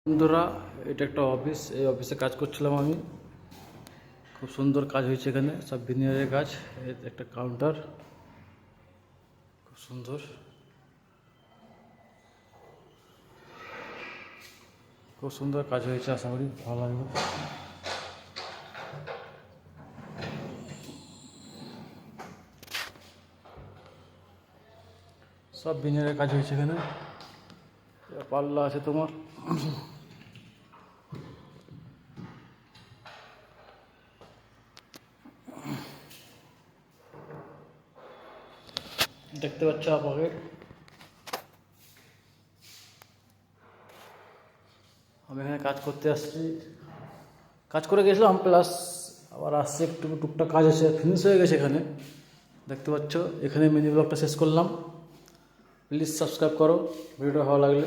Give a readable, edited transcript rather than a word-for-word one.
বন্ধুরা, এটা একটা অফিস। এই অফিসে কাজ করছিলাম আমি। খুব সুন্দর কাজ হয়েছে এখানে, সব ভিনিয়ারের কাজ। একটা কাউন্টার, খুব সুন্দর, খুব সুন্দর কাজ হয়েছে। আশা করি ভালো লাগবে। সব ভিনিয়ারের কাজ হয়েছে এখানে। পাল্লা আছে তোমার। দেখতে পাচ্ছ আপনাকে, আমি এখানে কাজ করতে আসছি। কাজ করে গেছিলাম, প্লাস আবার আসছে, একটু টুকটাক কাজ আছে, ফিনিশ হয়ে গেছে এখানে। দেখতে পাচ্ছ, এখানে মিনি ব্লগটা শেষ করলাম। প্লিজ সাবস্ক্রাইব করো ভিডিওটা ভালো লাগলে।